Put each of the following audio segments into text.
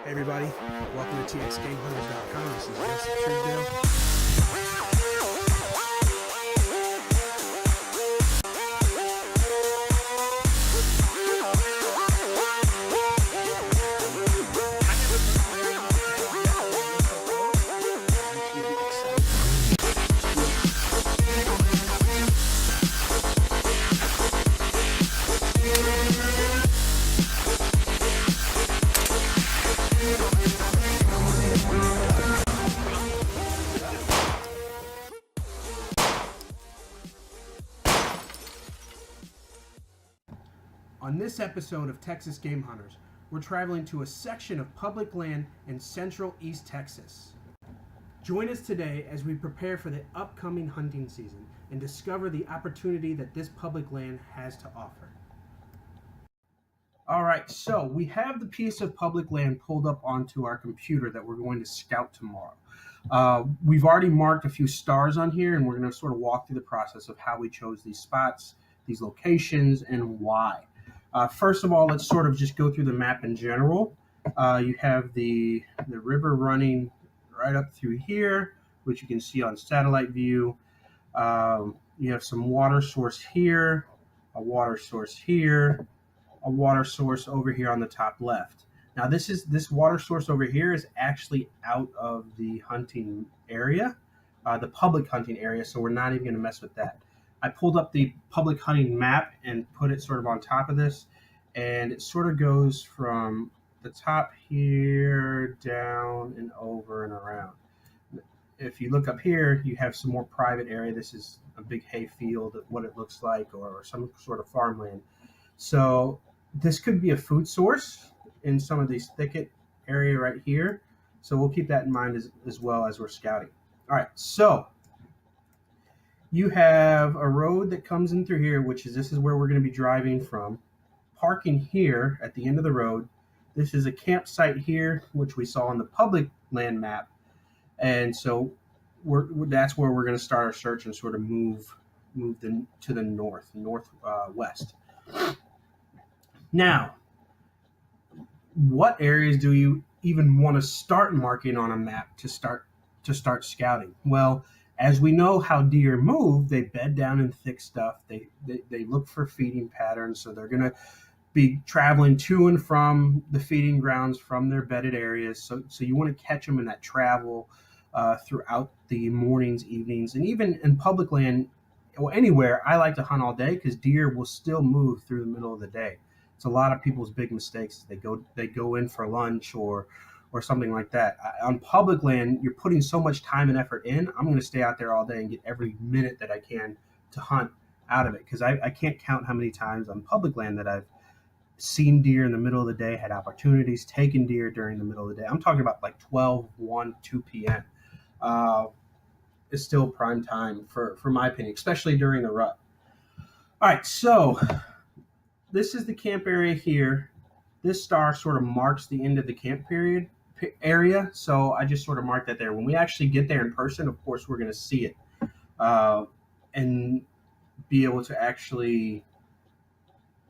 Hey everybody, welcome to txgamehunters.com. This is Joseph Truesdale. On this episode of Texas Game Hunters, we're traveling to a section of public land in central East Texas. Join us today as we prepare for the upcoming hunting season and discover the opportunity that this public land has to offer. All right, so we have the piece of public land pulled up onto our computer that we're going to scout tomorrow. We've already marked a few stars on here, and we're going to sort of walk through the process of how we chose these spots, these locations, and why. First of all, let's sort of just go through the map in general. You have the river running right up through here, which you can see on satellite view. You have some water source here, a water source here, a water source over here on the top left. Now this water source over here is actually out of the hunting area, the public hunting area, so we're not even going to mess with that. I pulled up the public hunting map and put it sort of on top of this, and it sort of goes from the top here down and over and around. If you look up here, you have some more private area. This is a big hay field, what it looks like, or some sort of farmland. So this could be a food source in some of these thicket area right here. So we'll keep that in mind as well as we're scouting. All right, so you have a road that comes in through here, this is where we're going to be driving from. Parking here at the end of the road. This is a campsite here, which we saw on the public land map. And so that's where we're going to start our search and sort of move to the northwest. Now, what areas do you even want to start marking on a map to start scouting? Well, as we know how deer move, they bed down in thick stuff. They look for feeding patterns, so they're going to be traveling to and from the feeding grounds from their bedded areas. So you want to catch them in that travel throughout the mornings, evenings, and even in public land or anywhere. I like to hunt all day because deer will still move through the middle of the day. It's a lot of people's big mistakes. They go in for lunch or something like that. On public land, you're putting so much time and effort in. I'm going to stay out there all day and get every minute that I can to hunt out of it, because I can't count how many times on public land that I've seen deer in the middle of the day, had opportunities, taken deer during the middle of the day. I'm talking about like 12, 1, 2 p.m. Is still prime time for my opinion, especially during the rut. All right, so this is the camp area here. This star sort of marks the end of the camp area, so I just sort of marked that there. When we actually get there in person, of course, we're going to see it and be able to actually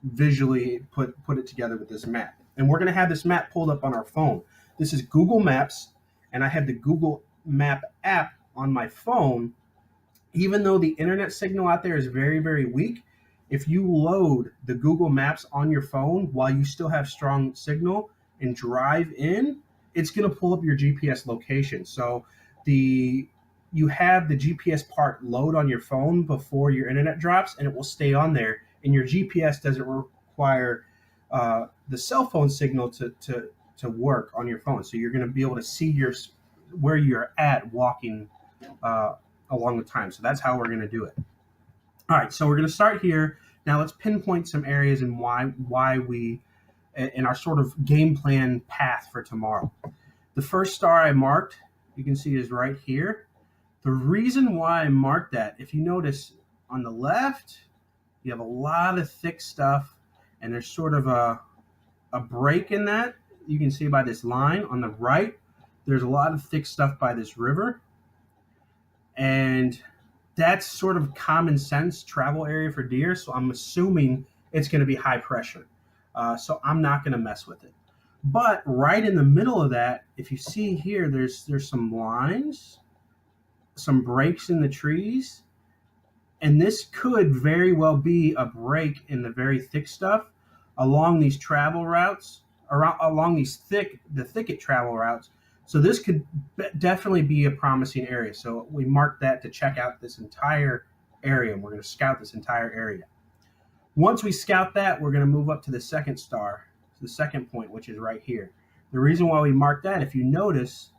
visually put it together with this map. And we're going to have this map pulled up on our phone. This is Google Maps, and I have the Google Map app on my phone. Even though the internet signal out there is very, very weak, if you load the Google Maps on your phone while you still have strong signal and drive in, it's going to pull up your GPS location. So you have the GPS part load on your phone before your internet drops, and it will stay on there. And your GPS doesn't require the cell phone signal to work on your phone. So you're going to be able to see where you're at walking along the time. So that's how we're going to do it. All right, so we're going to start here. Now let's pinpoint some areas and why we, in our sort of game plan path for tomorrow. The first star I marked, you can see, is right here. The reason why I marked that, if you notice on the left, you have a lot of thick stuff, and there's sort of a break in that. You can see by this line. On the right, there's a lot of thick stuff by this river. And that's sort of common sense travel area for deer. So I'm assuming it's going to be high pressure. So I'm not going to mess with it. But right in the middle of that, if you see here, there's some lines, some breaks in the trees, and this could very well be a break in the very thick stuff along these travel routes, along the thicket travel routes. So this could definitely be a promising area. So we marked that to check out this entire area, and we're going to scout this entire area. Once we scout that, we're going to move up to the second star, the second point, which is right here. The reason why we marked that, if you notice,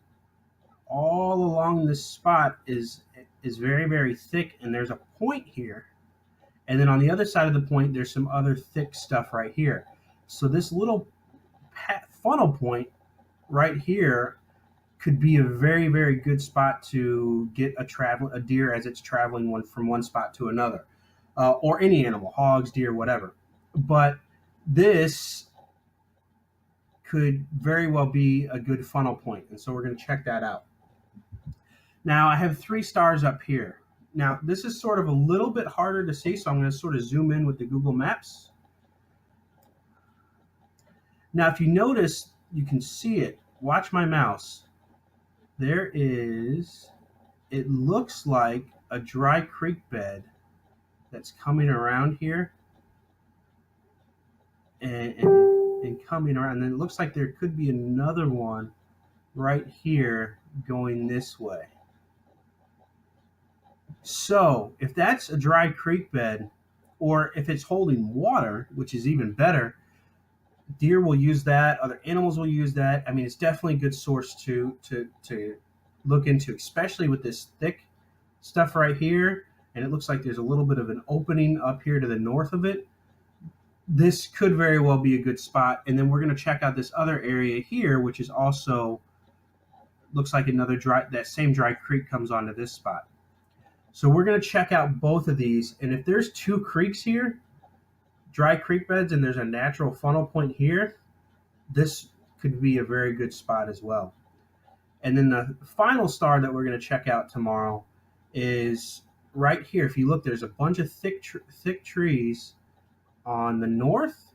all along this spot is very, very thick, and there's a point here. And then on the other side of the point, there's some other thick stuff right here. So this little funnel point right here could be a very, very good spot to get a deer as it's traveling from one spot to another, or any animal, hogs, deer, whatever. But this could very well be a good funnel point, and so we're going to check that out. Now I have 3 stars up here. Now this is sort of a little bit harder to see, so I'm going to sort of zoom in with the Google Maps. Now if you notice, you can see it. Watch my mouse. There is, it looks like a dry creek bed that's coming around here and coming around. And then it looks like there could be another one right here going this way. So if that's a dry creek bed, or if it's holding water, which is even better, deer will use that, other animals will use that. I mean, it's definitely a good source to look into, especially with this thick stuff right here. And it looks like there's a little bit of an opening up here to the north of it. This could very well be a good spot. And then we're going to check out this other area here, which is also looks like another that same dry creek comes onto this spot. So we're going to check out both of these. And if there's 2 creeks here, dry creek beds, and there's a natural funnel point here, this could be a very good spot as well. And then the final star that we're going to check out tomorrow is right here. If you look, there's a bunch of thick trees on the north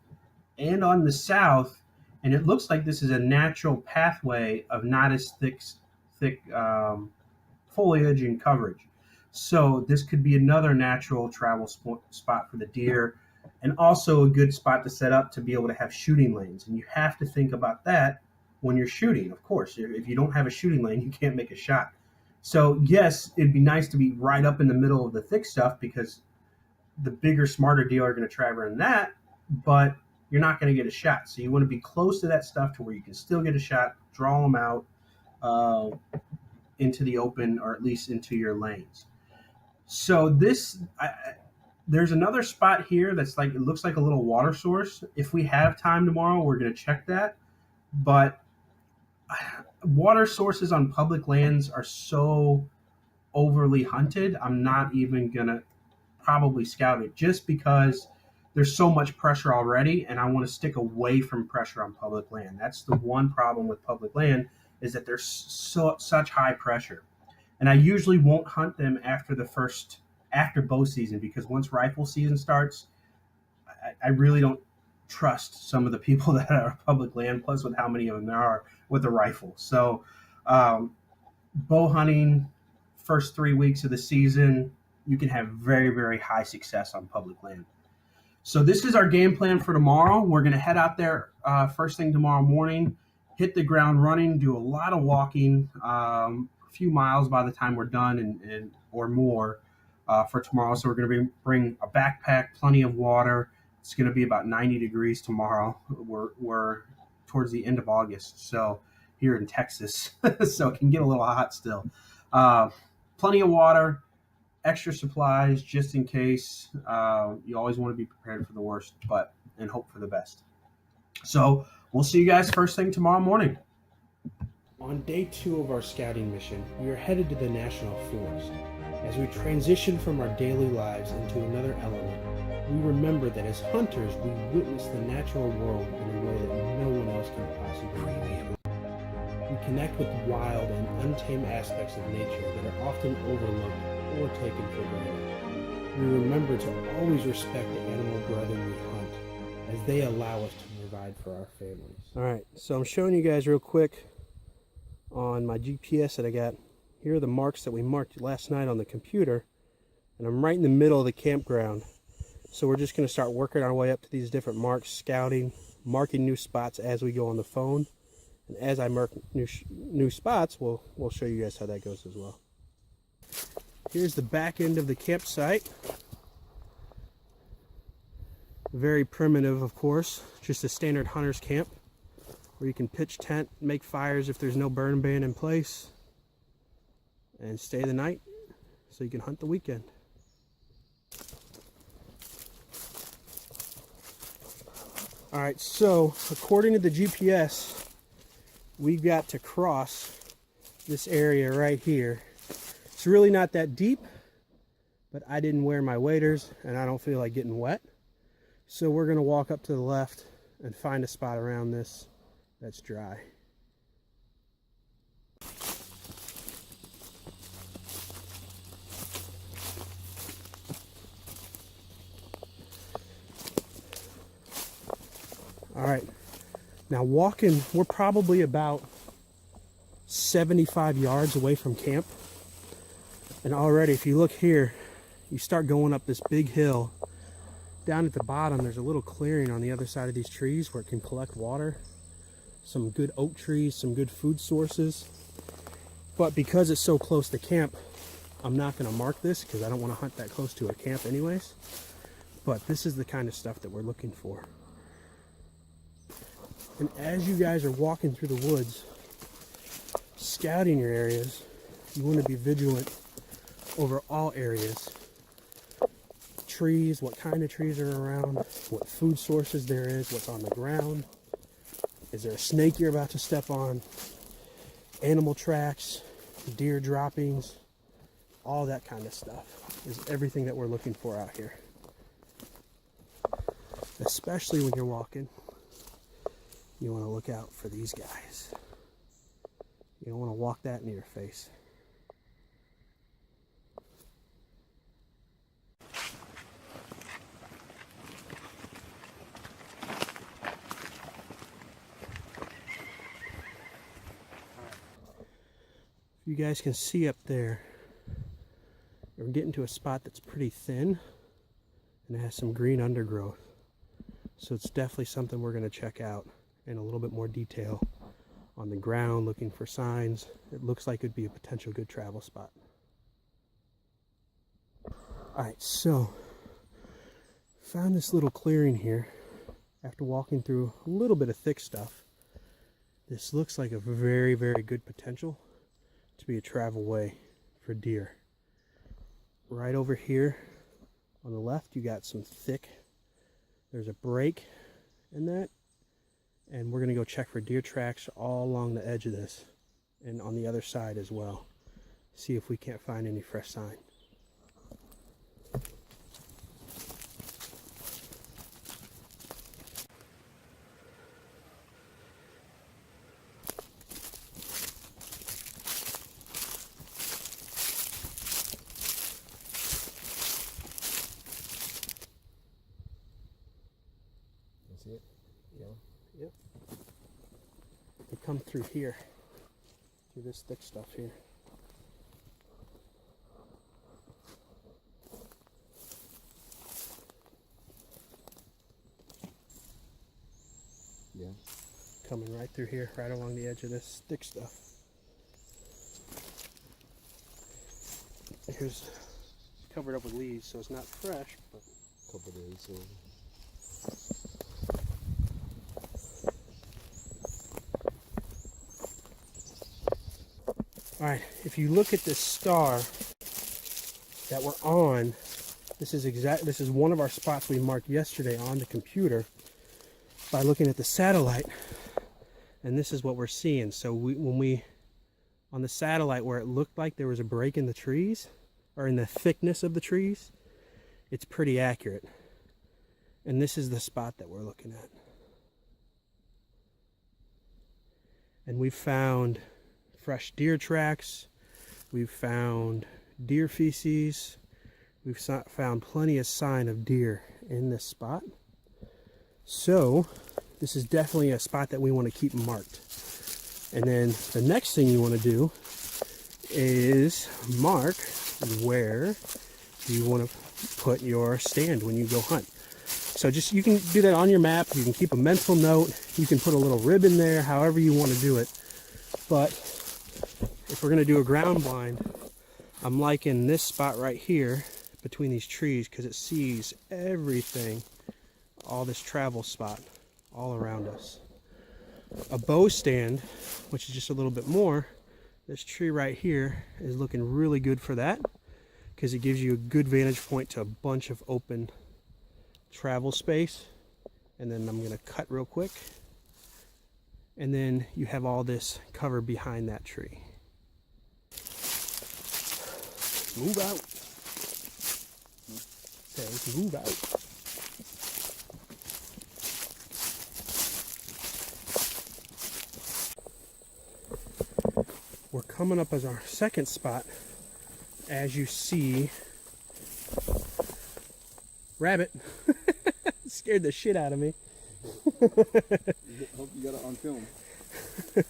and on the south, and it looks like this is a natural pathway of not as thick foliage and coverage. So this could be another natural travel spot for the deer, and also a good spot to set up to be able to have shooting lanes. And you have to think about that when you're shooting. Of course, if you don't have a shooting lane, you can't make a shot. So yes, it'd be nice to be right up in the middle of the thick stuff, because the bigger, smarter deer are going to travel in that, but you're not going to get a shot. So you want to be close to that stuff to where you can still get a shot, draw them out into the open, or at least into your lanes. So there's another spot here that's like, it looks like a little water source. If we have time tomorrow, we're going to check that. But water sources on public lands are so overly hunted, I'm not even going to probably scout it, just because there's so much pressure already, and I want to stick away from pressure on public land. That's the one problem with public land, is that there's such high pressure. And I usually won't hunt them after bow season, because once rifle season starts, I really don't trust some of the people that are public land, plus with how many of them there are with a rifle. So bow hunting, first 3 weeks of the season, you can have very, very high success on public land. So this is our game plan for tomorrow. We're going to head out there first thing tomorrow morning, hit the ground running, do a lot of walking, a few miles by the time we're done, and or more for tomorrow. So we're going to bring a backpack, plenty of water. It's going to be about 90 degrees tomorrow. We're towards the end of August, so here in Texas, so it can get a little hot still. Plenty of water, extra supplies just in case. You always want to be prepared for the worst, and hope for the best. So we'll see you guys first thing tomorrow morning. On day 2 of our scouting mission, we are headed to the National Forest. As we transition from our daily lives into another element, we remember that as hunters, we witness the natural world in a way that no one else can possibly do. We connect with wild and untamed aspects of nature that are often overlooked or taken for granted. We remember to always respect the animal brethren we hunt, as they allow us to move provide for our families. All right, so I'm showing you guys real quick on my GPS that I got. Here are the marks that we marked last night on the computer, and I'm right in the middle of the campground. So we're just going to start working our way up to these different marks, scouting, marking new spots as we go on the phone. And as I mark new spots, we'll show you guys how that goes as well. Here's the back end of the campsite. Very primitive, of course, just a standard hunter's camp where you can pitch tent, make fires if there's no burn ban in place, and stay the night so you can hunt the weekend. All right, so according to the GPS, we've got to cross this area right here. It's really not that deep, but I didn't wear my waders and I don't feel like getting wet. So we're going to walk up to the left and find a spot around this that's dry. All right, now walking, we're probably about 75 yards away from camp. And already, if you look here, you start going up this big hill. Down at the bottom, there's a little clearing on the other side of these trees where it can collect water. Some good oak trees, some good food sources. But because it's so close to camp, I'm not going to mark this because I don't want to hunt that close to a camp anyways. But this is the kind of stuff that we're looking for. And as you guys are walking through the woods, scouting your areas, you want to be vigilant over all areas. Trees, what kind of trees are around, what food sources there is, what's on the ground. Is there a snake you're about to step on? Animal tracks, deer droppings, all that kind of stuff is everything that we're looking for out here. Especially when you're walking, you want to look out for these guys. You don't want to walk that in your face. You guys can see up there, we're getting to a spot that's pretty thin and it has some green undergrowth. So it's definitely something we're going to check out in a little bit more detail on the ground, looking for signs. It looks like it'd be a potential good travel spot. All right, so found this little clearing here after walking through a little bit of thick stuff. This looks like a very, very good potential to be a travel way for deer. Right over here on the left, you got some thick, there's a break in that, and we're gonna go check for deer tracks all along the edge of this and on the other side as well. See if we can't find any fresh sign. See it? Yeah. Yep. They come through here, through this thick stuff here. Yeah. Coming right through here, right along the edge of this thick stuff. Here's covered up with leaves, so it's not fresh, but A couple days. So. all right, if you look at this star that we're on, this is one of our spots we marked yesterday on the computer by looking at the satellite, and this is what we're seeing. So on the satellite where it looked like there was a break in the trees, or in the thickness of the trees, it's pretty accurate. And this is the spot that we're looking at. And we've found fresh deer tracks, we've found deer feces, we've found plenty of sign of deer in this spot. So this is definitely a spot that we want to keep marked. And then the next thing you want to do is mark where you want to put your stand when you go hunt. So just, you can do that on your map, you can keep a mental note, you can put a little rib in there, however you want to do it. But if we're going to do a ground blind, I'm liking this spot right here between these trees because it sees everything, all this travel spot all around us. A bow stand, which is just a little bit more, this tree right here is looking really good for that because it gives you a good vantage point to a bunch of open travel space. And then I'm going to cut real quick, and then you have all this cover behind that tree. Move out. Okay, move out. We're coming up as our second spot. As you see, rabbit. Scared the shit out of me. Hope you got it on film. All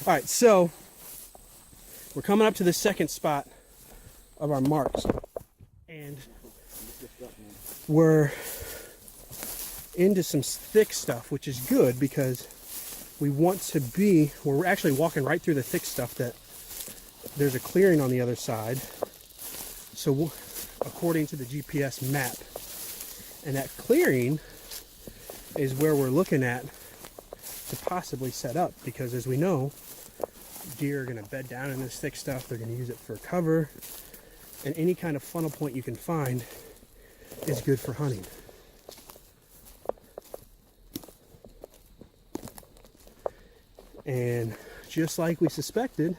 right, so we're coming up to the second spot of our marks, and we're into some thick stuff, which is good because we want to be, we're actually walking right through the thick stuff. That there's a clearing on the other side. So according to the GPS map, and that clearing is where we're looking at to possibly set up, because as we know, deer are going to bed down in this thick stuff. They're going to use it for cover, and any kind of funnel point you can find is good for hunting. And just like we suspected,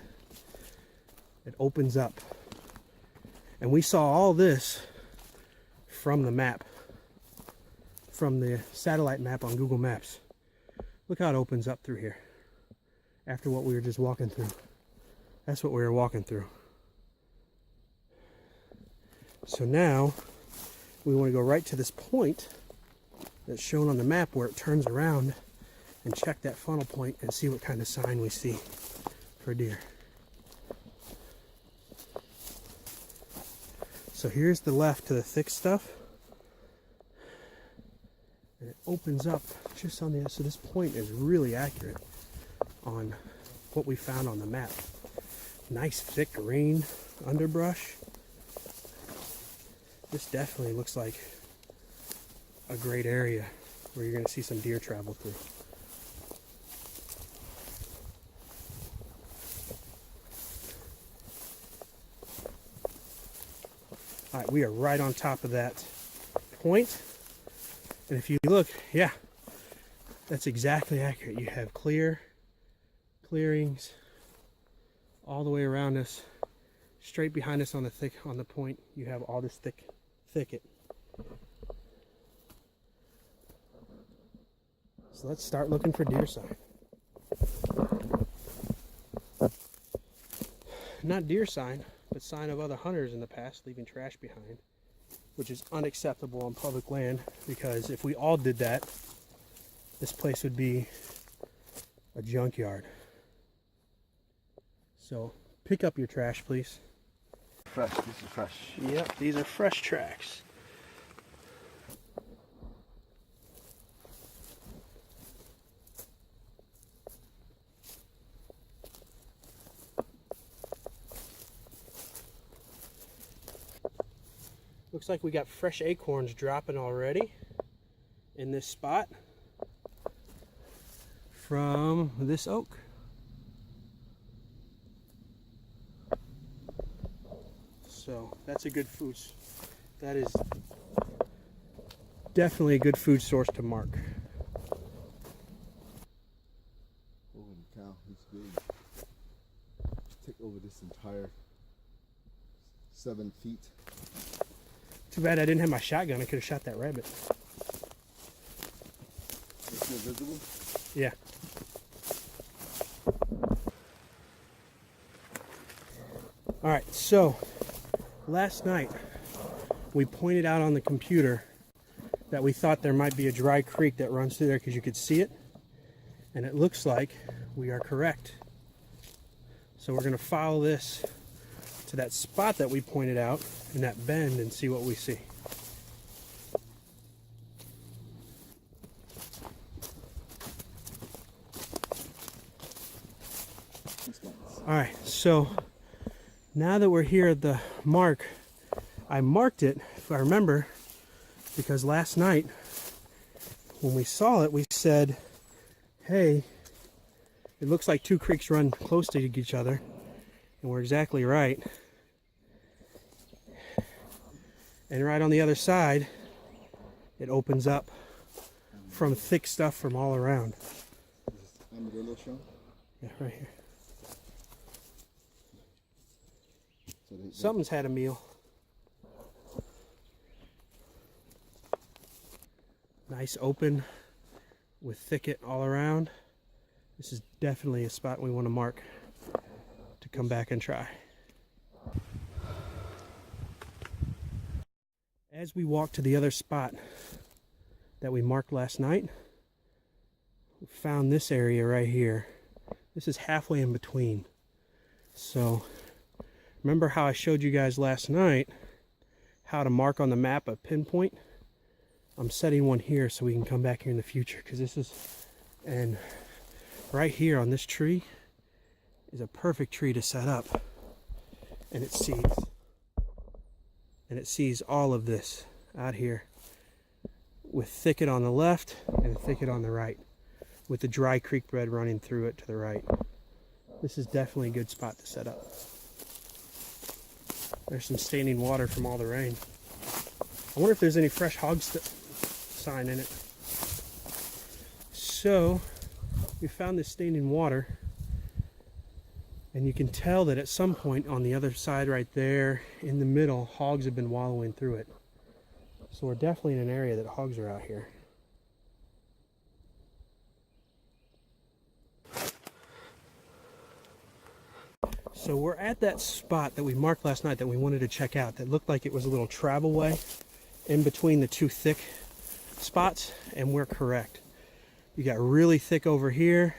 it opens up. And we saw all this from the map, from the satellite map on Google Maps. Look how it opens up through here after what we were just walking through. That's what we were walking through. So now we want to go right to this point that's shown on the map where it turns around, and check that funnel point and see what kind of sign we see for deer. So here's the left to the thick stuff, and it opens up just on the, so this point is really accurate on what we found on the map. Nice thick green underbrush. This definitely looks like a great area where you're going to see some deer travel through. All right, we are right on top of that point. And if you look, yeah, that's exactly accurate. You have clearings all the way around us. Straight behind us on the point, you have all this thicket. So let's start looking for deer sign. Not deer sign, but sign of other hunters in the past leaving trash behind, which is unacceptable on public land, because if we all did that, this place would be a junkyard. So pick up your trash, please. Fresh, this is fresh. Yep, these are fresh tracks. Looks like we got fresh acorns dropping already in this spot from this oak. So that's a good food. That is definitely a good food source to mark. Holy cow, he's big. Take over this entire 7 feet. Too bad I didn't have my shotgun. I could have shot that rabbit. It's still visible? Yeah. All right, so last night we pointed out on the computer that we thought there might be a dry creek that runs through there because you could see it. And it looks like we are correct. So we're going to follow this to that spot that we pointed out in that bend and see what we see. All right, so now that we're here at the mark, I marked it, if I remember, because last night when we saw it, we said, hey, it looks like two creeks run close to each other, and we're exactly right. And right on the other side, it opens up from thick stuff from all around. Yeah, right here. Something's had a meal. Nice open with thicket all around. This is definitely a spot we want to mark to come back and try. As we walk to the other spot that we marked last night, we found this area right here. This is halfway in between. So remember how I showed you guys last night how to mark on the map a pinpoint? I'm setting one here so we can come back here in the future, because this is, and right here on this tree is a perfect tree to set up. And it sees all of this out here with thicket on the left and thicket on the right, with the dry creek bed running through it to the right. This is definitely a good spot to set up. There's some standing water from all the rain. I wonder if there's any fresh hog sign in it. So we found this standing water, and you can tell that at some point on the other side right there in the middle, hogs have been wallowing through it. So we're definitely in an area that hogs are out here. So we're at that spot that we marked last night that we wanted to check out, that looked like it was a little travel way in between the two thick spots, and we're correct. You got really thick over here.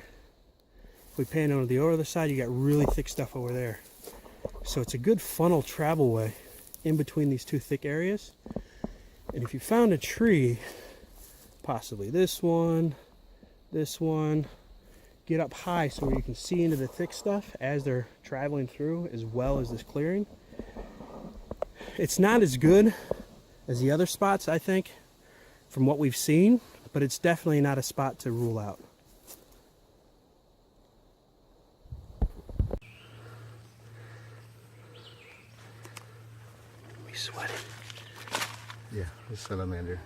If we pan on the other side, you got really thick stuff over there. So it's a good funnel travel way in between these two thick areas. And if you found a tree, possibly this one, get up high so you can see into the thick stuff as they're traveling through, as well as this clearing. It's not as good as the other spots, I think, from what we've seen, but it's definitely not a spot to rule out. We sweating. Yeah, it's salamander.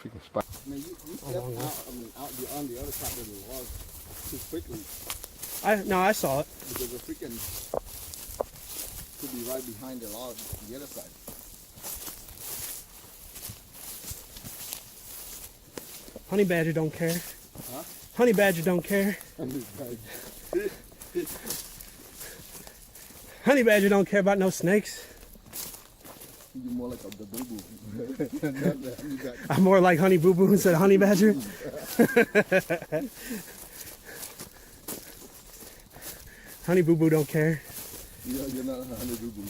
Freaking spot. Man, you stepped out, out on the other side of the log too quickly. No, I saw it. Because the freaking could be right behind the log, the other side. Honey badger don't care. Huh? Honey badger don't care. Honey badger don't care about no snakes. You're more like a boo-boo. I'm more like Honey Boo Boo instead of Honey Badger. Honey Boo Boo don't care. You're not a honey boo-boo.